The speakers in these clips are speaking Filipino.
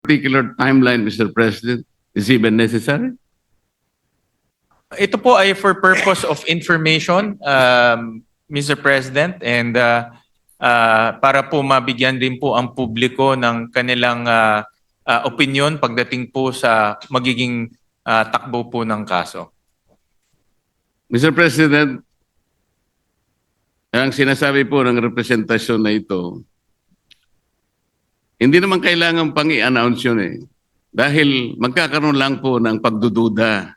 particular timeline, Mr. President, is even necessary? Ito po ay for purpose of information, Mr. President, and para po mabigyan din po ang publiko ng kanilang opinion pagdating po sa magiging takbo po ng kaso. Mr. President, ang sinasabi po ng representasyon na ito, hindi naman kailangan pang i-announce yun eh. Dahil magkakaroon lang po ng pagdududa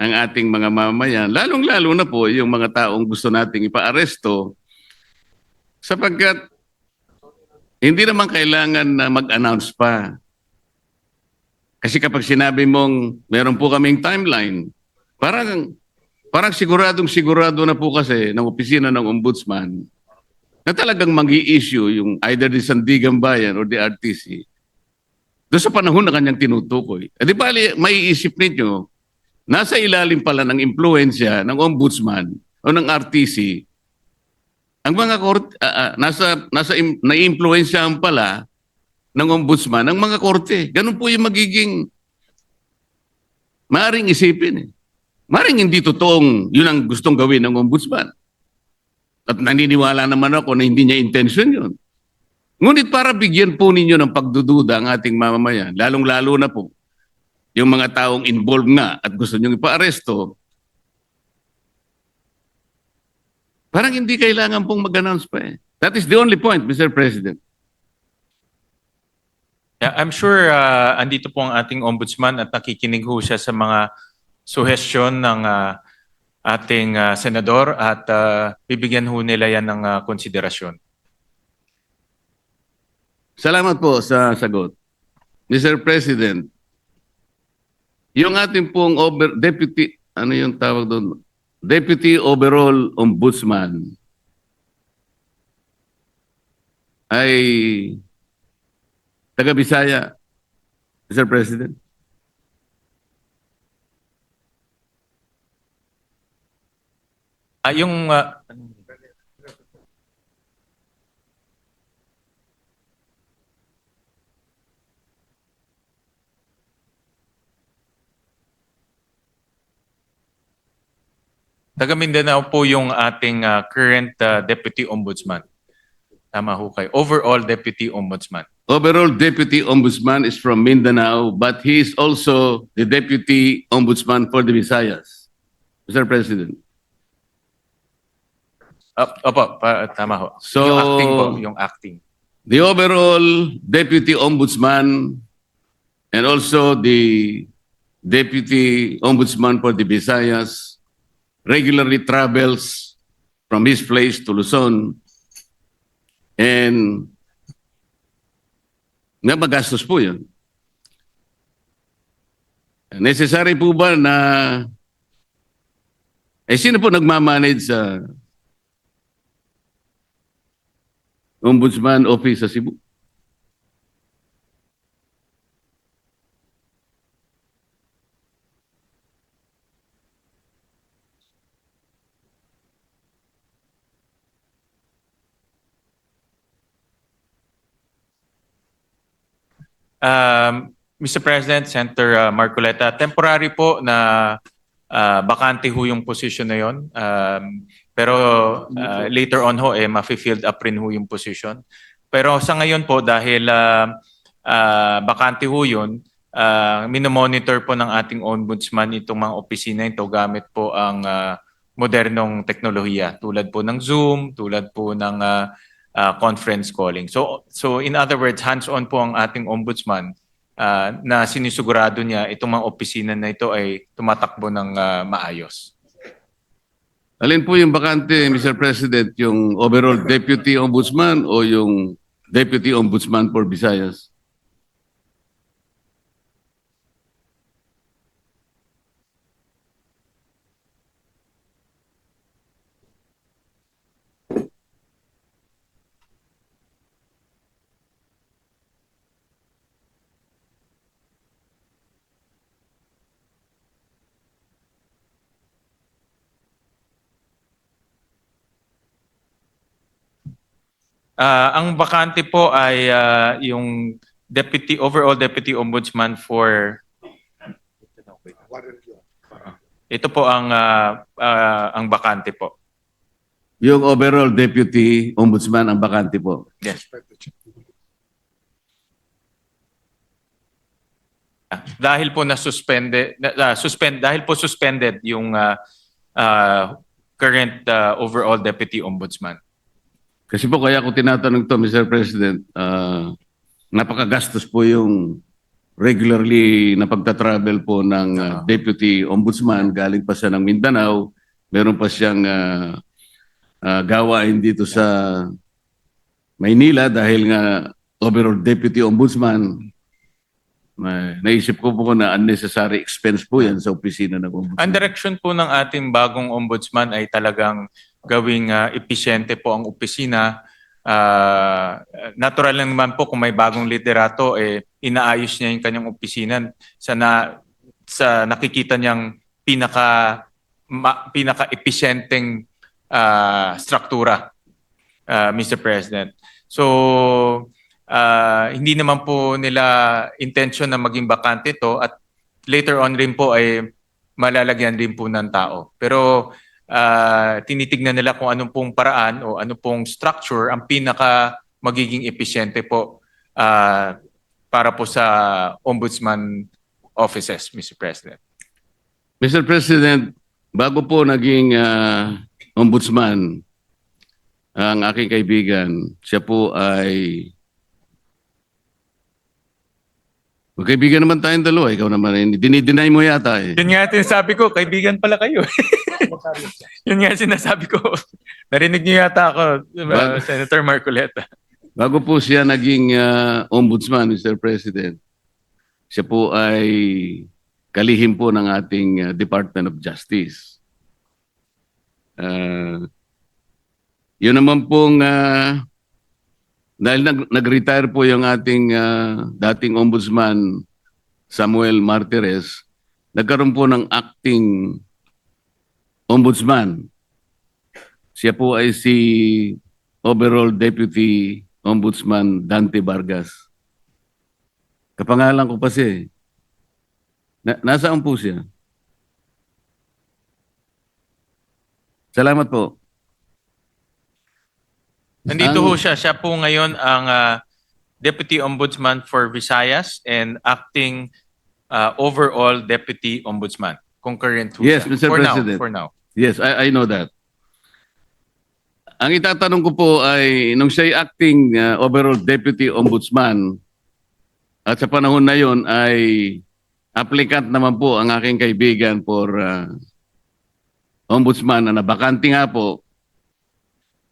ang ating mga mamamayan, lalong-lalo na po yung mga taong gusto nating ipa-aresto, sapagkat hindi naman kailangan na mag-announce pa. Kasi kapag sinabi mong meron po kaming timeline, parang siguradong-sigurado na po kasi ng opisina ng ombudsman na talagang mag-i-issue yung either the Sandigan Bayan or the RTC doon sa panahon na kanyang tinutukoy. Di ba, maiisip ninyo, nasa ilalim pala ng impluensya ng ombudsman o ng RTC, ang mga korte, naiimpluensyahan pala ng ombudsman ang mga korte. Ganun po yung magiging maaring isipin eh. Maring hindi totoong yun ang gustong gawin ng ombudsman. At naniniwala naman ako na hindi niya intention yun. Ngunit para bigyan po ninyo ng pagdududa ang ating mamamayan, lalong-lalo na po yung mga taong involved nga at gusto nyo ipa-aresto, parang hindi kailangan pong mag-announce pa eh. That is the only point, Mr. President. Yeah, I'm sure andito po ang ating ombudsman at nakikinig ho siya sa mga suhestyon ng ating senador at bibigyan ho nila yan ng konsiderasyon. Salamat po sa sagot. Mr. President, yung ating pong deputy, ano yung tawag doon? Deputy Overall Ombudsman ay taga-Bisaya, Mr. President. Yung taga Mindanao po yung ating current Deputy Ombudsman. Tama ho kayo. Overall Deputy Ombudsman. Overall Deputy Ombudsman is from Mindanao, but he is also the Deputy Ombudsman for the Visayas, Mr. President. Opo, tama ho. So, yung acting po, yung acting. The overall Deputy Ombudsman and also the Deputy Ombudsman for the Visayas regularly travels from his place to Luzon, and nga magastos po yun. Necessary po ba na sino po nagmamanage sa Ombudsman Office sa Cebu? Mr. President, Senator Marcoleta, temporary po na bakante ho yung position na yon. Pero later on ho, ma-filled up rin ho yung position. Pero sa ngayon po, dahil bakante ho yun, minomonitor po ng ating ombudsman itong mga opisina ito gamit po ang modernong teknolohiya tulad po ng Zoom, tulad po ng conference calling. So in other words, hands-on po ang ating ombudsman na sinisigurado niya itong mga opisina na ito ay tumatakbo ng maayos. Alin po yung bakante, Mr. President, yung overall Deputy Ombudsman o yung Deputy Ombudsman for Visayas? Ang bakante po ay yung overall deputy ombudsman for ito po ang bakante po. Yung overall deputy ombudsman ang bakante po. Yes. Dahil po suspended yung current overall deputy ombudsman. Kasi po kaya ako tinatanong to, Mr. President, napakagastos po yung regularly na pagta-travel po ng Deputy Ombudsman. Galing pa siya ng Mindanao. Meron pa siyang gawain dito sa Maynila dahil nga overall Deputy Ombudsman. Naisip ko po na unnecessary expense po yan sa opisina ng Ombudsman. Ang direction po ng ating bagong ombudsman ay talagang gawing episyente po ang opisina. Natural lang naman po kung may bagong liderato, inaayos niya yung kanyang opisina sa nakikita niyang pinaka-episyenteng struktura, Mr. President. So, hindi naman po nila intention na maging bakante to at later on rin po ay malalagyan din po ng tao. Pero tinitignan nila kung anong pong paraan o anong pong structure ang pinaka magiging episyente po para po sa ombudsman offices, Mr. President. Mr. President, bago po naging ombudsman, ang aking kaibigan, siya po ay magkaibigan naman tayong dalawa. Ikaw naman, dinideny mo yata eh. Yun nga sinasabi ko, kaibigan pala kayo. Yun nga sinasabi ko. Narinig niyo yata ako, Senator Marcoleta. Bago po siya naging ombudsman, Mr. President, siya po ay kalihim po ng ating Department of Justice. Yun naman pong, dahil nag-retire po yung ating dating ombudsman, Samuel Martires, nagkaroon po ng acting ombudsman. Siya po ay si overall Deputy Ombudsman Dante Vargas. Kapangalan ko pa siya eh. Nasaan po siya? Salamat po. Nandito ho siya. Siya po ngayon ang Deputy Ombudsman for Visayas and acting overall Deputy Ombudsman. Concurrent ho Yes, siya. Mr. President. For now. Yes, I know that. Ang itatanong ko po ay, nung siya'y acting overall Deputy Ombudsman, at sa panahon na yon ay applicant naman po ang aking kaibigan for Ombudsman na nabakante nga po,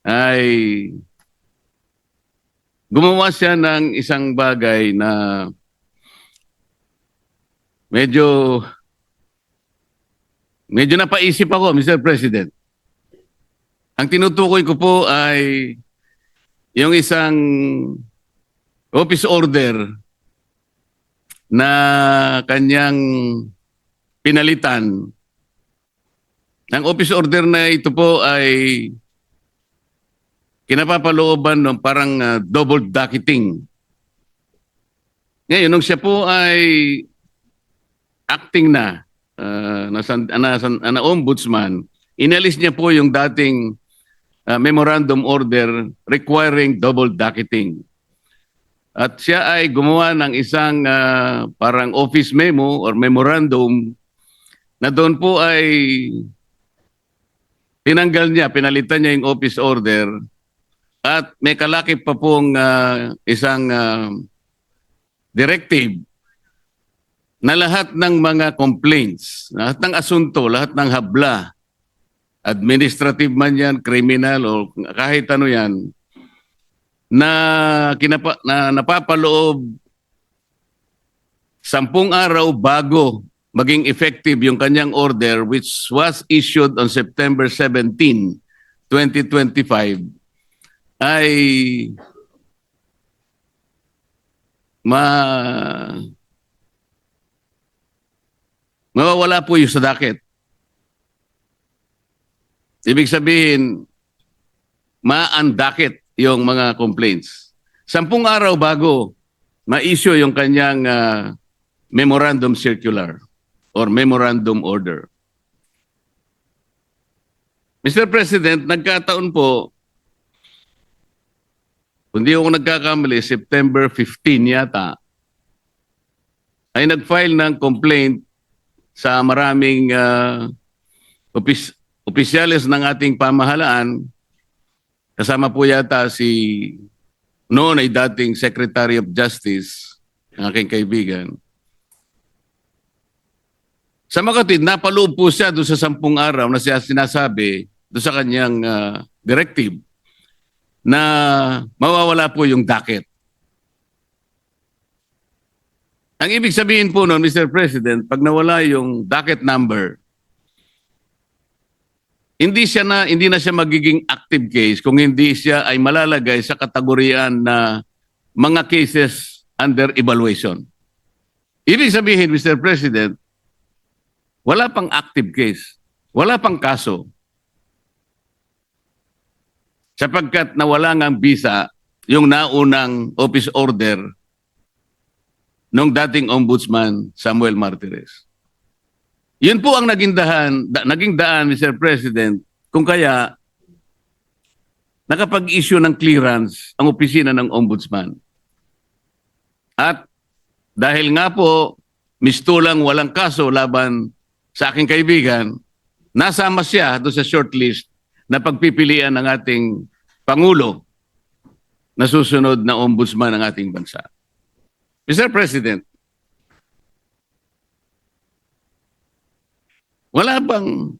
ay gumawa siya ng isang bagay na medyo napaisip ako, Mr. President. Ang tinutukoy ko po ay yung isang office order na kanyang pinalitan. Ang office order na ito po ay kinapapalooban ng parang double docketing. Ngayon, nung siya po ay acting na ombudsman, inalis niya po yung dating memorandum order requiring double docketing. At siya ay gumawa ng isang parang office memo or memorandum na doon po ay tinanggal niya, pinalitan niya yung office order at may kalakip pa pong isang directive na lahat ng mga complaints, lahat ng asunto, lahat ng habla, administrative man yan, criminal o kahit ano yan, na napapaloob 10 araw bago maging effective yung kanyang order which was issued on September 17, 2025 ay mawawala po yung sa docket. Ibig sabihin, ma-undocket yung mga complaints. 10 araw bago ma-issue yung kanyang memorandum circular or memorandum order. Mr. President, nagkataon po, kung di ako nagkakamali, September 15 yata, ay nag-file ng complaint sa maraming opisyales ng ating pamahalaan. Kasama po yata si noon ay dating Secretary of Justice, ang aking kaibigan. Sa Makati, napaloob po siya doon sa 10 araw na siya sinasabi doon sa kanyang directive na mawawala po yung docket. Ang ibig sabihin po noon, Mr. President, pag nawala yung docket number, hindi na siya magiging active case kung hindi siya ay malalagay sa kategoryan na mga cases under evaluation. Ibig sabihin, Mr. President, wala pang active case, wala pang kaso. Sapagkat nawala ngang visa yung naunang office order ng dating Ombudsman Samuel Martires. Yun po ang naging daan, Mr. President, kung kaya nakapag-issue ng clearance ang opisina ng Ombudsman. At dahil nga po, mistulang walang kaso laban sa aking kaibigan, nasama siya doon sa shortlist na pagpipilian ng ating Pangulo na susunod na Ombudsman ng ating bansa. Mr. President, wala bang,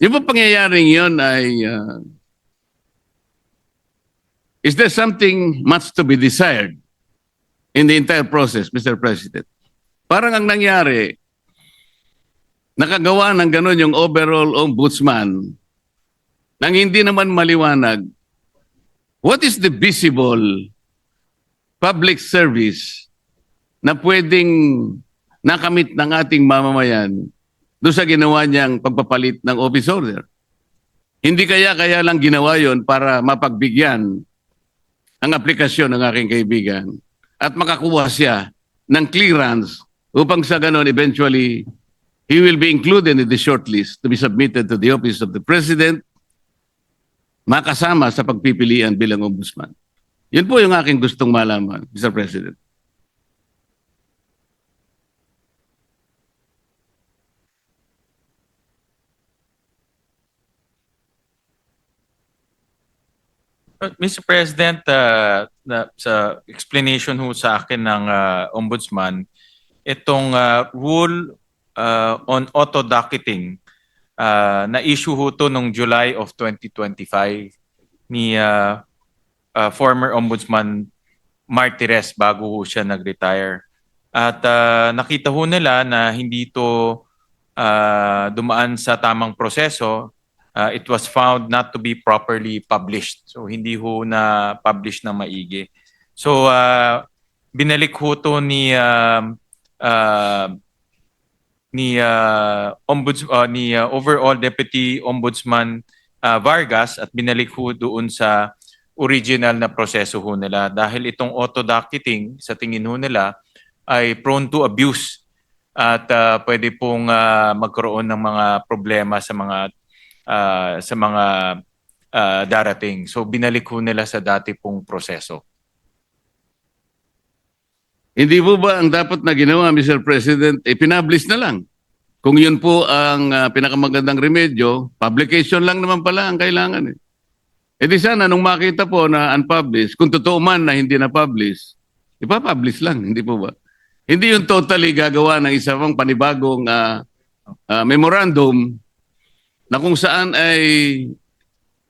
yung bang pangyayaring yun ay, is there something much to be desired in the entire process, Mr. President? Parang ang nangyari, nakagawa ng gano'n yung overall ombudsman nang hindi naman maliwanag, what is the visible public service na pwedeng nakamit ng ating mamamayan doon sa ginawa niyang pagpapalit ng office order? Hindi kaya lang ginawa yon para mapagbigyan ang aplikasyon ng aking kaibigan at makakuha siya ng clearance upang sa ganon eventually he will be included in the shortlist to be submitted to the office of the President, makasama sa pagpipilian bilang ombudsman. Yun po yung aking gustong malaman, Mr. President. Mr. President, sa explanation ho sa akin ng Ombudsman, itong rule on auto-docketing, na-issue ho to noong July of 2025 ni former Ombudsman Martires bago ho siya nag-retire. At nakita ho nila na hindi to dumaan sa tamang proseso. It was found not to be properly published. So hindi ho na publish na maigi. So binalik ho to ni overall Deputy Ombudsman Vargas at binalik ho doon sa original na proseso ho nila dahil itong auto-docketing sa tingin ho nila ay prone to abuse at pwede pong magkaroon ng mga problema sa mga darating. So binalik ho nila sa dati pong proseso. Hindi po ba ang dapat na ginawa, Mr. President, pinablish na lang? Kung yun po ang pinakamagandang remedyo, publication lang naman pala ang kailangan. Eh di sana nung makita po na unpublished, kung totoo man na hindi na-publish, ipapublish lang, hindi po ba? Hindi yung totally gagawa ng isa pang panibagong memorandum na kung saan ay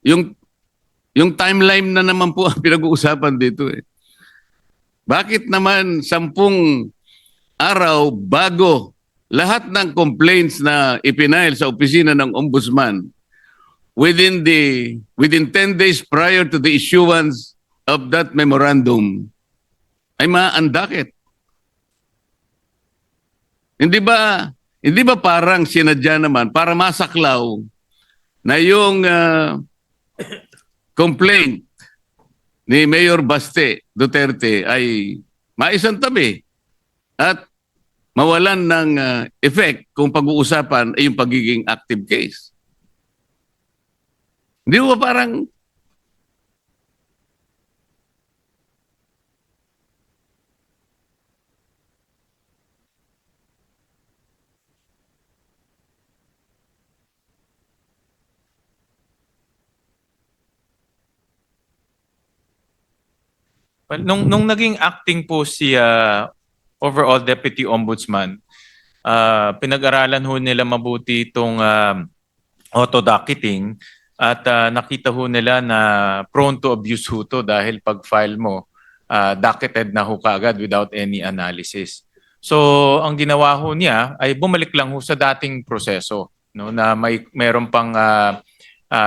yung timeline na naman po ang pinag-uusapan dito eh. Bakit naman 10 araw bago lahat ng complaints na ipinail sa opisina ng Ombudsman within 10 days prior to the issuance of that memorandum ay ma-undocket? Hindi ba parang sinadya naman para masaklaw na yung complaint ni Mayor Baste Duterte ay maisantabi at mawalan ng effect kung pag-uusapan ay yung pagiging active case. Hindi ba parang Well, nung naging acting po si overall Deputy Ombudsman, pinag-aralan ho nila mabuti itong auto-docketing at nakita ho nila na prone to abuse ho to dahil pag file mo, docketed na ho kaagad without any analysis. So ang ginawa ho niya ay bumalik lang ho sa dating proseso, no, na meron pang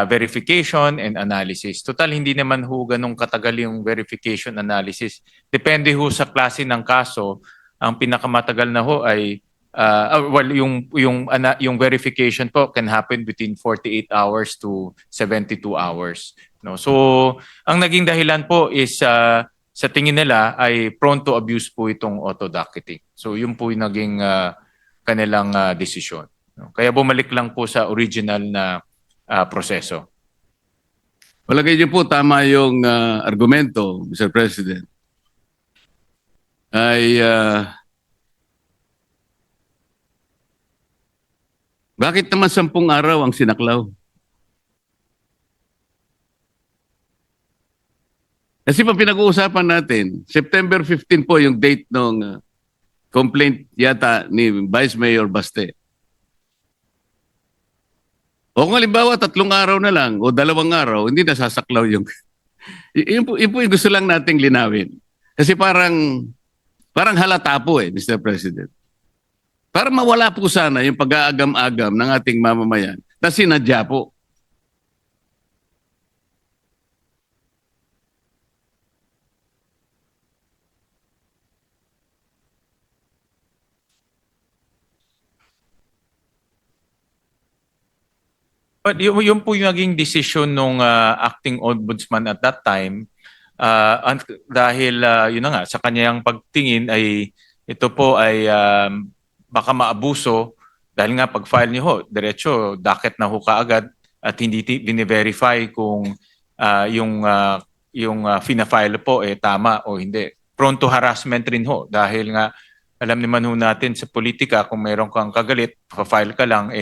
verification and analysis. Total, hindi naman ho ganun katagal yung verification analysis. Depende ho sa klase ng kaso. Ang pinakamatagal na ho ay yung verification po can happen between 48 hours to 72 hours. No? So, ang naging dahilan po is sa tingin nila ay prone to abuse po itong auto-docketing. So, yun po yung naging kanilang desisyon. No? Kaya bumalik lang po sa original na proseso. palagay niyo po tama yung argumento, Mr. President, ay bakit naman 10 araw ang sinaklaw? Kasi pa pinag-uusapan natin, September 15 po yung date ng complaint yata ni Vice Mayor Baste. O kung halimbawa 3 araw na lang o 2 araw, hindi nasasaklaw yung... yun po yung gusto lang nating linawin. Kasi parang halata po Mr. President. Para mawala po sana yung pag-aagam-agam ng ating mamamayan na sinadya po. But yun po yung naging decision nung acting ombudsman at that time dahil yun na nga sa kanyang pagtingin ay ito po ay baka maabuso dahil nga pag-file niyo ho, diretso docket na ho kaagad at hindi bine-verify kung yung fina-file po tama o hindi. Prone to harassment rin ho dahil nga alam naman ho natin sa politika kung mayroon kang kagalit, pa-file ka lang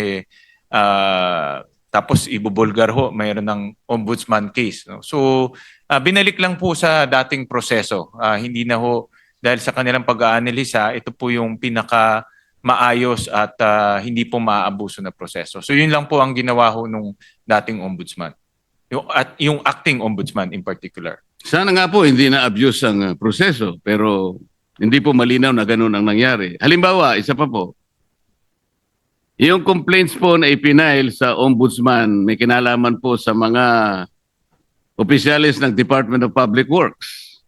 tapos ibubulgar ho, mayroon ng ombudsman case. No? So, binalik lang po sa dating proseso. Hindi na ho, dahil sa kanilang pag-aanalisa, ito po yung pinaka maayos at hindi po maaabuso na proseso. So, yun lang po ang ginawa ho nung dating ombudsman. Yung acting ombudsman in particular. Sana nga po hindi na abuse ang proseso, pero hindi po malinaw na ganun ang nangyari. Halimbawa, isa pa po, yung complaints po na ipinail sa ombudsman may kinalaman po sa mga opisyalis ng Department of Public Works.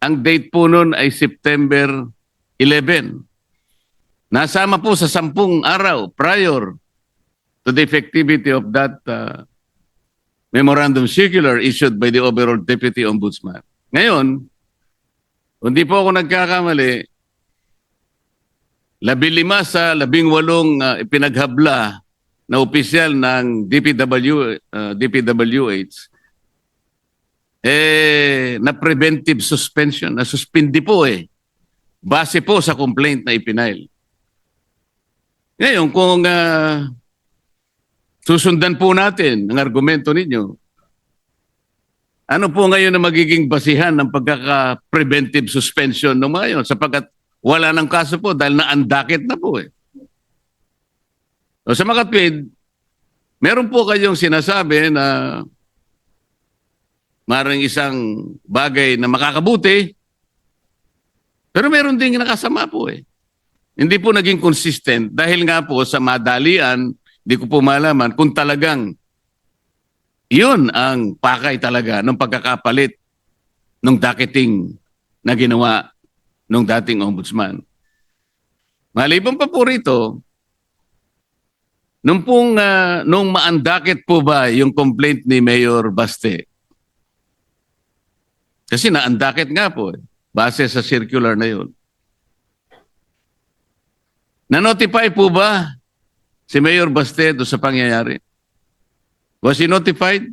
Ang date po nun ay September 11. Nasama po sa 10 araw prior to the effectivity of that memorandum circular issued by the overall Deputy Ombudsman. Ngayon, hindi po ako nagkakamali, 15 sa 18 ipinaghabla na opisyal ng DPWH na preventive suspension, na suspindi po base po sa complaint na ipinail. Ngayon, kung susundan po natin ang argumento ninyo, ano po ngayon na magiging basihan ng pagkaka-preventive suspension ng mga yun sapagkat wala ng kaso po dahil na-undocket na po So, sa makatwid, meron po kayong sinasabi na maring isang bagay na makakabuti, pero meron ding nakasama po Hindi po naging consistent dahil nga po sa madalian, hindi ko po malaman kung talagang yun ang pakay talaga ng pagkakapalit ng docketing na ginawa nung dating ombudsman. Maliban pa po rito, nung ma-undocket po ba yung complaint ni Mayor Baste? Kasi na-undocket nga po base sa circular na yun. Na-notify po ba si Mayor Baste sa pangyayari? Was he notified?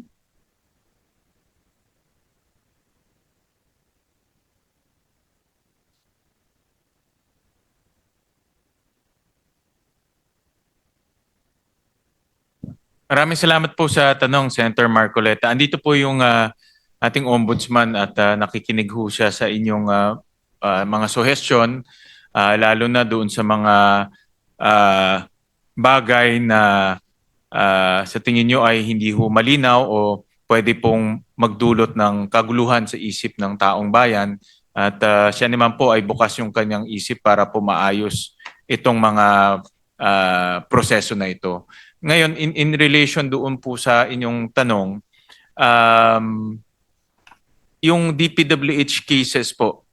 Maraming salamat po sa tanong, Senator Marcoleta. Andito po yung ating ombudsman at nakikinig ho siya sa inyong mga suggestion, lalo na doon sa mga bagay na sa tingin nyo ay hindi ho malinaw o pwede pong magdulot ng kaguluhan sa isip ng taong bayan. At siya naman po ay bukas yung kanyang isip para po maayos itong mga proseso na ito. Ngayon, in relation doon po sa inyong tanong, yung DPWH cases po,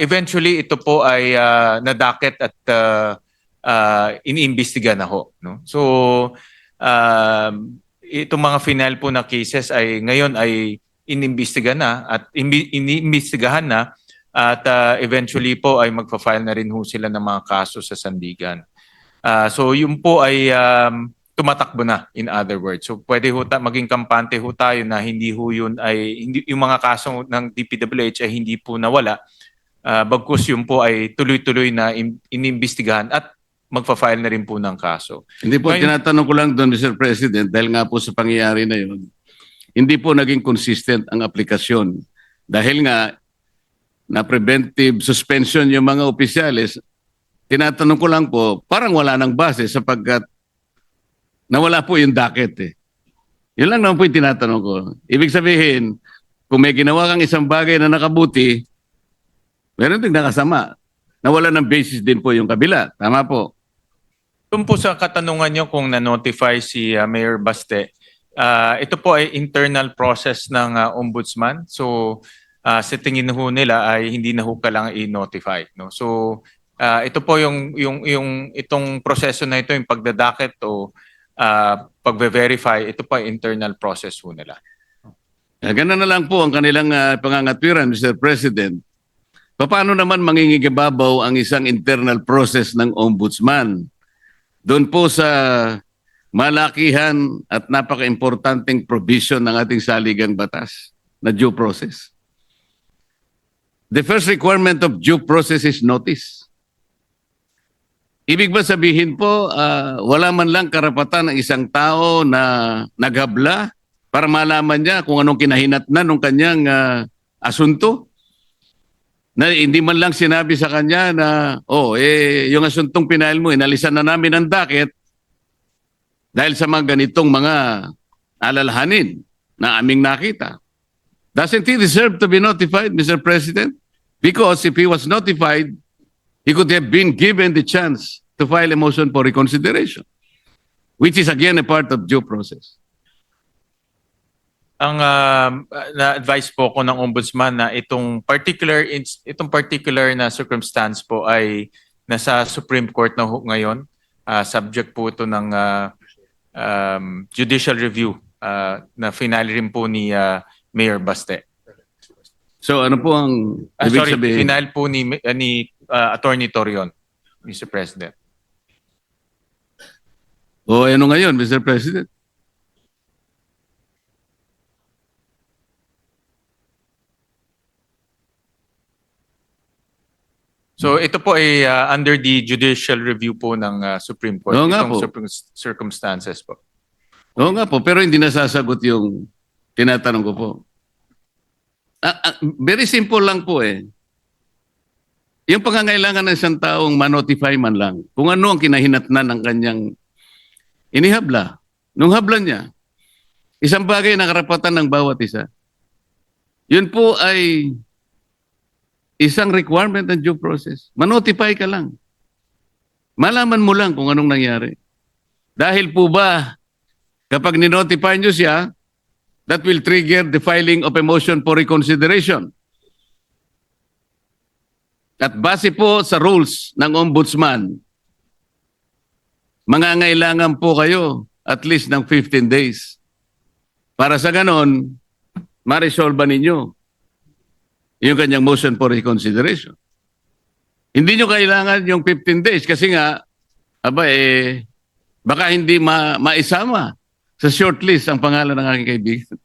eventually ito po ay nadakit at iniimbestiga na ho. No? So, itong mga final po na cases ay ngayon ay inimbestiga na at iniimbestigahan na at eventually po ay magpa-file na rin ho sila ng mga kaso sa sandigan. So, yun po ay tumatakbo na, in other words. So pwede ho maging kampante ho tayo na hindi ho yun ay hindi, yung mga kaso ng DPWH ay hindi po nawala. Bagkus yun po ay tuloy-tuloy na inimbestigahan at magfa-file na rin po ng kaso. Hindi po, tinatanong ko lang doon, Mr. President, dahil nga po sa pangyayari na yun, hindi po naging consistent ang aplikasyon. Dahil nga, na preventive suspension yung mga opisyalis, tinatanong ko lang po, parang wala nang base sapagkat nawala po yung docket eh. Yun lang naman po yung tinatanong ko. Ibig sabihin, kung may ginawa kang isang bagay na nakabuti, meron ding nakasama. Nawala ng basis din po yung kabila. Tama po. Doon po sa katanungan nyo kung na-notify si Mayor Baste, ito po ay internal process ng ombudsman. So, sa tingin ho nila ay hindi na ho kailangan i-notify. No? So, ito po yung itong proseso na ito, yung pagdadakit o pagbe-verify, ito pa internal process ho nila. Ganun na lang po ang kanilang pangangatwiran, Mr. President. Paano naman mangingigibabaw ang isang internal process ng ombudsman? Doon po sa malakihan at napaka-importanting provision ng ating saligang batas na due process. The first requirement of due process is notice. Ibig ba sabihin po, wala man lang karapatan ng isang tao na naghabla para malaman niya kung anong kinahinatnan ng kanyang asunto? Na hindi man lang sinabi sa kanya na, yung asuntong pinail mo, inalisan na namin ang docket dahil sa mga ganitong mga alalahanin na aming nakita. Doesn't he deserve to be notified, Mr. President? Because if he was notified, he could have been given the chance to file a motion for reconsideration, which is again a part of due process. Ang na-advise po ko ng ombudsman na itong particular na circumstance po ay nasa Supreme Court na ngayon. Subject po ito ng judicial review na finale rin po ni Mayor Baste. So ano po ang ibig sabihin? Final po ni Attorney Torion, Mr. President. Ano ngayon, Mr. President? So ito po ay under the judicial review po ng Supreme Court. Oo nga Itong po. circumstances po. Oo nga po, pero hindi nasasagot yung tinatanong ko po. Very simple lang po eh. Yung pangangailangan ng isang taong manotify man lang kung ano ang kinahinatnan ng kanyang inihabla. Nung habla niya, isang bagay na karapatan ng bawat isa. Yun po ay isang requirement ng due process. Manotify ka lang. Malaman mo lang kung anong nangyari. Dahil po ba, kapag ninotify nyo siya, that will trigger the filing of a motion for reconsideration. At base po sa rules ng ombudsman, mangangailangan po kayo at least ng 15 days. Para sa ganon, ma-resolve ninyo. yung kanyang motion for reconsideration. Hindi nyo kailangan yung 15 days kasi nga, baka hindi maisama sa shortlist ang pangalan ng aking kaibigan.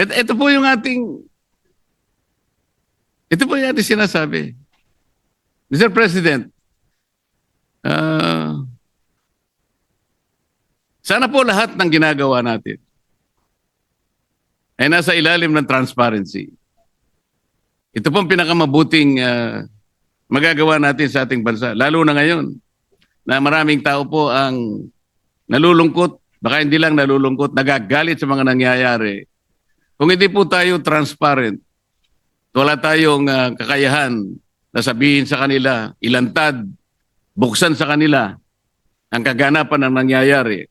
Ito po yung ating sinasabi. Mr. President, sana po lahat ng ginagawa natin ay nasa ilalim ng transparency. Ito pong pinakamabuting magagawa natin sa ating bansa. Lalo na ngayon na maraming tao po ang nalulungkot, baka hindi lang nalulungkot, nagagalit sa mga nangyayari. Kung hindi po tayo transparent, wala tayong kakayahan na sabihin sa kanila, ilantad, buksan sa kanila ang kaganapan ng nangyayari.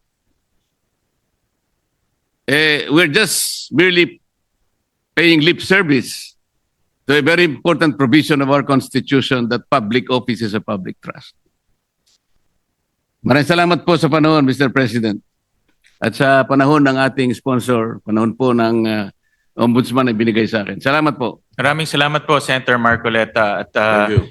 We're just merely paying lip service to a very important provision of our Constitution that public office is a public trust. Maraming salamat po sa panahon, Mr. President. At sa panahon ng ating sponsor, panahon po ng Ombudsman na binigay sa akin. Salamat po. Maraming salamat po, Senator Marcoleta. At Thank you.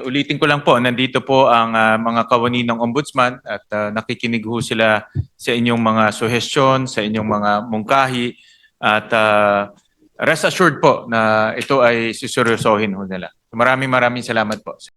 ulitin ko lang po, nandito po ang mga kawani ng Ombudsman at nakikinig ho sila sa inyong mga suhestyon, sa inyong mga mungkahi at rest assured po na ito ay siseryosohin ho nila. Maraming salamat po.